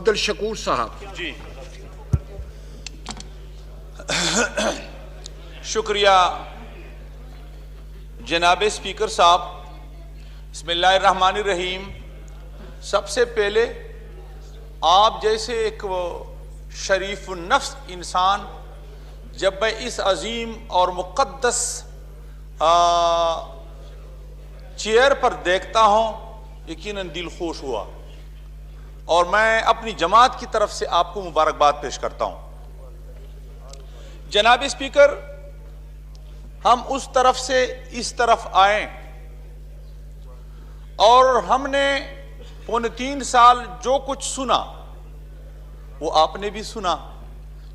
عبدالشکور صاحب. جی شکریہ جناب اسپیکر صاحب. بسم اللہ الرحمن الرحیم. سب سے پہلے آپ جیسے ایک شریف النفس انسان جب میں اس عظیم اور مقدس چیئر پر دیکھتا ہوں یقیناً دل خوش ہوا، اور میں اپنی جماعت کی طرف سے آپ کو مبارکباد پیش کرتا ہوں. جناب اسپیکر، ہم اس طرف سے اس طرف آئیں اور ہم نے 3.25 سال جو کچھ سنا وہ آپ نے بھی سنا.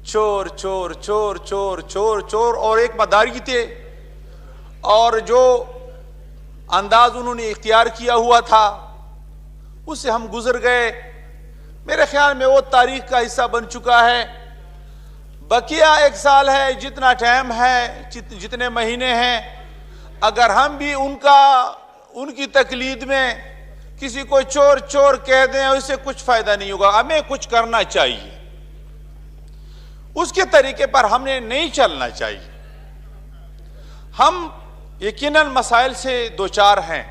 چور چور چور چور چور چور اور ایک مداری تھے، اور جو انداز انہوں نے اختیار کیا ہوا تھا اس سے ہم گزر گئے. میرے خیال میں وہ تاریخ کا حصہ بن چکا ہے. بقیہ 1 سال ہے، جتنا ٹائم ہے، جتنے مہینے ہیں، اگر ہم بھی ان کی تقلید میں کسی کو چور چور کہہ دیں اس سے کچھ فائدہ نہیں ہوگا. ہمیں کچھ کرنا چاہیے، اس کے طریقے پر ہم نے نہیں چلنا چاہیے. ہم یقیناً مسائل سے دوچار ہیں،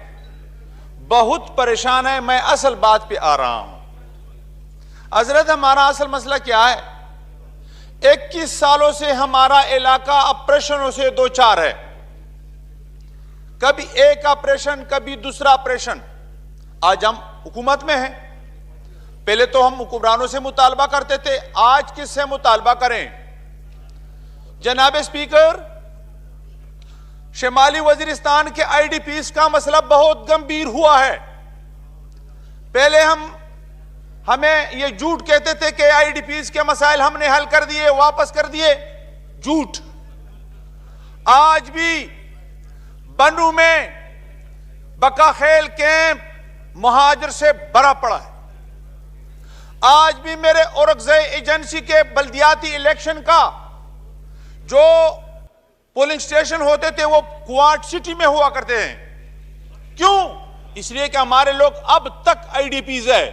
بہت پریشان ہیں. میں اصل بات پہ آ رہا ہوں. حضرت، ہمارا اصل مسئلہ کیا ہے؟ 21 سالوں سے ہمارا علاقہ آپریشنوں سے دوچار ہے. کبھی ایک آپریشن، کبھی دوسرا آپریشن. آج ہم حکومت میں ہیں، پہلے تو ہم حکمرانوں سے مطالبہ کرتے تھے، آج کس سے مطالبہ کریں؟ جناب اسپیکر، شمالی وزیرستان کے آئی ڈی پیز کا مسئلہ بہت گمبھیر ہوا ہے. پہلے ہمیں یہ جھوٹ کہتے تھے کہ آئی ڈی پیز کے مسائل ہم نے حل کر دیے، واپس کر دیے. جھوٹ. آج بھی بنو میں بقا خیل کیمپ مہاجر سے بھرا پڑا ہے. آج بھی میرے اورکزئی ایجنسی کے بلدیاتی الیکشن کا جو پولنگ سٹیشن ہوتے تھے وہ کوارٹ سٹی میں ہوا کرتے ہیں. کیوں؟ اس لیے کہ ہمارے لوگ اب تک آئی ڈی پیز ہے،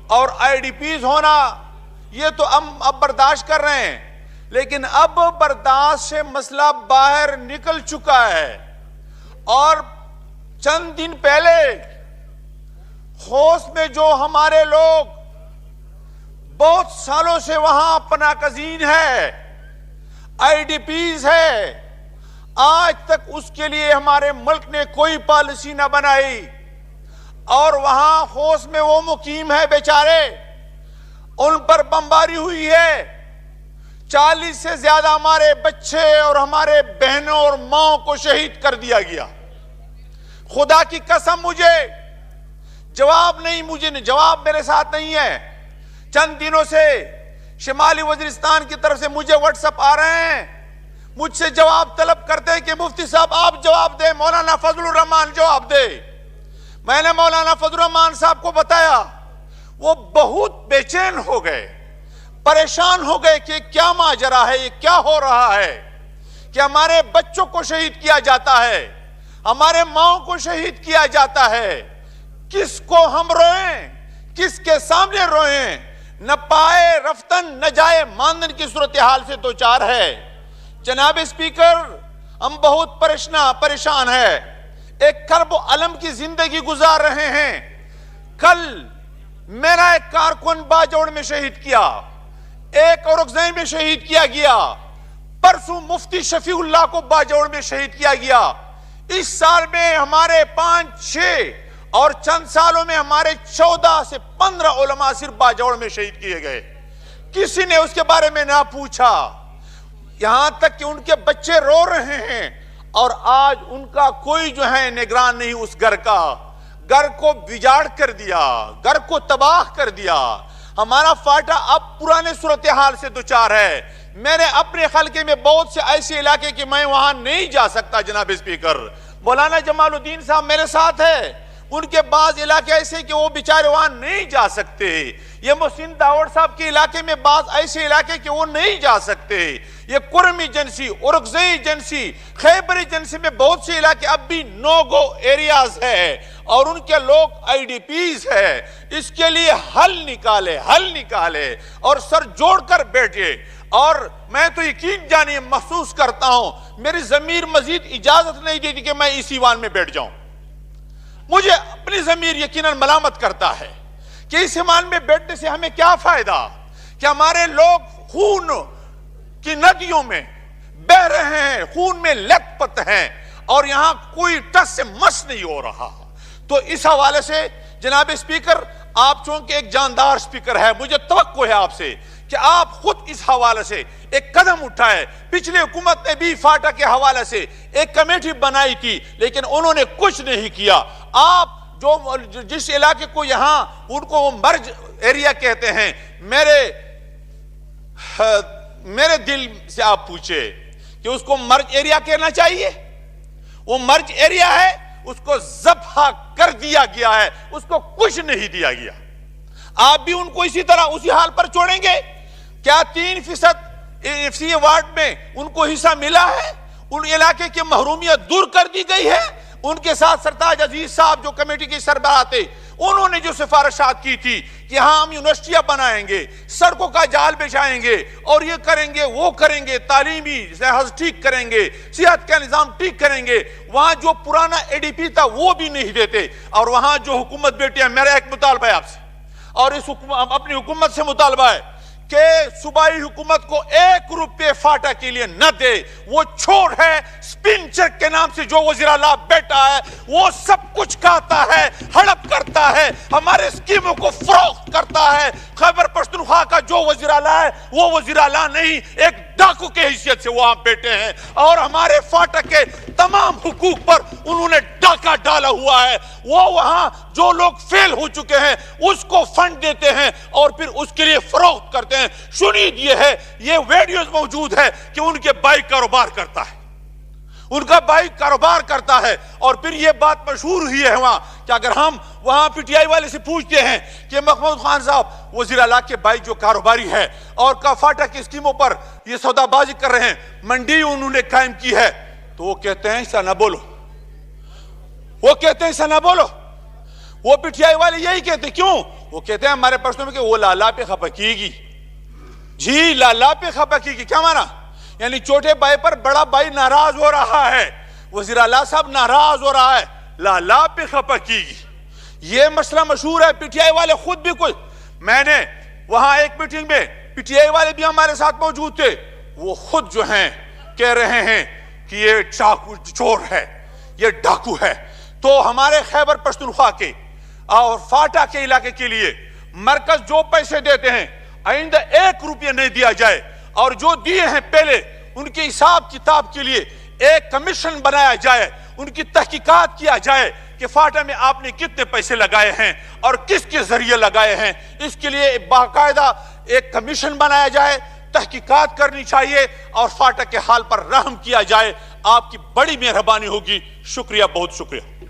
اور آئی ڈی پیز ہونا یہ تو ہم اب برداشت کر رہے ہیں، لیکن اب برداشت سے مسئلہ باہر نکل چکا ہے. اور چند دن پہلے خوست میں جو ہمارے لوگ بہت سالوں سے وہاں پناہ گزین ہے، آئی ڈی پیز ہے، آج تک اس کے لیے ہمارے ملک نے کوئی پالیسی نہ بنائی. اور وہاں خوست میں وہ مقیم ہے بیچارے، ان پر بمباری ہوئی ہے. 40 سے زیادہ ہمارے بچے اور ہمارے بہنوں اور ماں کو شہید کر دیا گیا. خدا کی قسم مجھے جواب میرے ساتھ نہیں ہے. چند دنوں سے شمالی وزیرستان کی طرف سے مجھے واٹس اپ آ رہے ہیں، مجھ سے جواب طلب کرتے ہیں کہ مفتی صاحب آپ جواب دیں، مولانا فضل الرحمان جواب دے. میں نے مولانا فضل الرحمان صاحب کو بتایا، وہ بہت بے چین ہو گئے، پریشان ہو گئے کہ کیا ماجرا ہے، یہ کیا ہو رہا ہے کہ ہمارے بچوں کو شہید کیا جاتا ہے، ہمارے ماں کو شہید کیا جاتا ہے. کس کو ہم روئیں، کس کے سامنے روئیں؟ نہ پائے رفتن نہ جائے ماندن کی صورتحال سے دوچار ہے. جناب اسپیکر، ہم بہت پریشان ہیں، ایک کرب و علم کی زندگی گزار رہے ہیں. کل میرا ایک کارکن باجوڑ میں شہید کیا، ایک اورکزئی میں شہید کیا گیا، پرسوں مفتی شفیع اللہ کو باجوڑ میں شہید کیا گیا. اس سال میں ہمارے 5-6 اور چند سالوں میں ہمارے 14 سے 15 علماء صرف باجوڑ میں شہید کیے گئے. کسی نے اس کے بارے میں نہ پوچھا، یہاں تک کہ ان کے بچے رو رہے ہیں اور آج ان کا کوئی جو ہے نگران نہیں. اس گھر کو بجاڑ کر دیا، گھر کو تباہ کر دیا. ہمارا فاٹا اب پرانے صورتحال سے دوچار ہے. میرے اپنے خلقے میں بہت سے ایسے علاقے کہ میں وہاں نہیں جا سکتا. جناب اسپیکر، مولانا جمال الدین صاحب میرے ساتھ ہے، ان کے بعض علاقے ایسے کہ وہ بیچارے وہاں نہیں جا سکتے. یہ محسن داوڑ صاحب کے علاقے میں بعض ایسے علاقے کہ وہ نہیں جا سکتے. یہ کرم ایجنسی، اورکزئی ایجنسی، خیبر ایجنسی میں بہت سے علاقے اب بھی نو گو ایریاز ہے اور ان کے لوگ آئی ڈی پیز ہے. اس کے لیے حل نکالے اور سر جوڑ کر بیٹھے. اور میں تو یقین جانے محسوس کرتا ہوں میری ضمیر مزید اجازت نہیں دیتی کہ میں اس ایوان میں بیٹھ جاؤں. مجھے اپنی ضمیر یقیناً ملامت کرتا ہے کہ اس ایوان میں بیٹھنے سے ہمیں کیا فائدہ کہ ہمارے لوگ خون کی ندیوں میں بہ رہے ہیں، خون میں لت پت ہیں اور یہاں کوئی ٹس سے مس نہیں ہو رہا. تو اس حوالے سے جناب اسپیکر، آپ چونکہ ایک جاندار اسپیکر ہے، مجھے توقع ہے آپ سے کہ آپ خود اس حوالے سے ایک قدم اٹھائے. پچھلے حکومت نے بھی فاٹا کے حوالے سے ایک کمیٹی بنائی تھی لیکن انہوں نے کچھ نہیں کیا. آپ جس علاقے کو یہاں ان کو وہ مرج ایریا کہتے ہیں، میرے دل سے آپ پوچھے کہ اس کو مرج ایریا کہنا چاہیے؟ وہ مرج ایریا ہے، اس کو ذبح کر دیا گیا ہے، اس کو کچھ نہیں دیا گیا. آپ بھی ان کو اسی طرح اسی حال پر چھوڑیں گے؟ کیا 3% ایف وارڈ میں ان کو حصہ ملا ہے؟ ان علاقے کی محرومیت دور کر دی گئی ہے؟ ان کے ساتھ سرتاج عزیز صاحب جو کمیٹی کے سربراہ تھے، انہوں نے جو سفارشات کی تھی کہ ہاں ہم یونیورسٹیاں بنائیں گے، سڑکوں کا جال بچھائیں گے اور یہ کریں گے وہ کریں گے، تعلیمی لحاظ ٹھیک کریں گے، صحت کا نظام ٹھیک کریں گے، وہاں جو پرانا اے ڈی پی تھا وہ بھی نہیں دیتے. اور وہاں جو حکومت بیٹی ہے، میرا ایک مطالبہ ہے آپ سے اور اس اپنی حکومت سے مطالبہ ہے کہ صوبائی حکومت کو 1 روپے فاٹا کے لیے نہ دے. وہ چھوڑ ہے سپنچر کے نام سے جو وزیر اعلیٰ بیٹا ہے، وہ سب کچھ کھاتا ہے، ہڑپ کرتا ہے، ہمارے اسکیموں کو فروخت کرتا ہے. خیبر پختونخوا کا جو وزیر اعلیٰ ہے وہ وزیر اعلیٰ نہیں، ایک ڈاکو کے حیثیت سے وہاں بیٹھے ہیں اور ہمارے فاٹا کے تمام حقوق پر انہوں نے ڈاکہ ڈالا ہوا ہے. وہ وہاں جو لوگ فیل ہو چکے ہیں اس کو فنڈ دیتے ہیں اور پھر اس کے لیے فروخت کرتے ہیں. شنید یہ ہے، یہ ویڈیوز موجود ہے کہ ان کے بھائی کاروبار کرتا ہے، ان کا بھائی کاروبار کرتا ہے. اور پھر یہ بات مشہور ہوئی ہے وہاں کہ اگر ہم وہاں پی ٹی آئی والے سے پوچھتے ہیں کہ محمود خان صاحب وزیر اعلیٰ کے بھائی جو کاروباری ہے اور فاٹا کی اسکیموں پر یہ سودا بازی کر رہے ہیں، منڈی انہوں نے قائم کی ہے، تو وہ کہتے ہیں ایسا نہ بولو، وہ کہتے ہیں ایسا نہ بولو. وہ پی ٹی آئی والے یہی کہتے ہیں. کیوں؟ وہ کہتے ہیں ہمارے پرسنوں میں کہ وہ لالا پہ خپا کی گی. جی لالا پہ خپا کی گی کیا مانا؟ یعنی چھوٹے بھائی پر بڑا بھائی ناراض ہو رہا ہے، وزیر اعلیٰ صاحب ناراض ہو رہا ہے، لالا پہ خپا کی گی. یہ مسئلہ مشہور ہے. پی ٹی آئی والے خود بھی کچھ، میں نے وہاں ایک میٹنگ میں پی ٹی آئی والے بھی ہمارے ساتھ موجود تھے، وہ خود جو ہیں کہہ رہے ہیں کہ یہ چور ہے، یہ ڈاکو ہے. تو ہمارے خیبر پختونخوا کے اور فاٹا کے علاقے کے لیے مرکز جو پیسے دیتے ہیں آئندہ 1 روپیہ نہیں دیا جائے اور جو دیے ہیں پہلے ان کے حساب کتاب کے لیے ایک کمیشن بنایا جائے، ان کی تحقیقات کیا جائے کہ فاٹا میں آپ نے کتنے پیسے لگائے ہیں اور کس کے ذریعے لگائے ہیں. اس کے لیے باقاعدہ ایک کمیشن بنایا جائے، تحقیقات کرنی چاہیے اور فاٹا کے حال پر رحم کیا جائے. آپ کی بڑی مہربانی ہوگی. شکریہ، بہت شکریہ.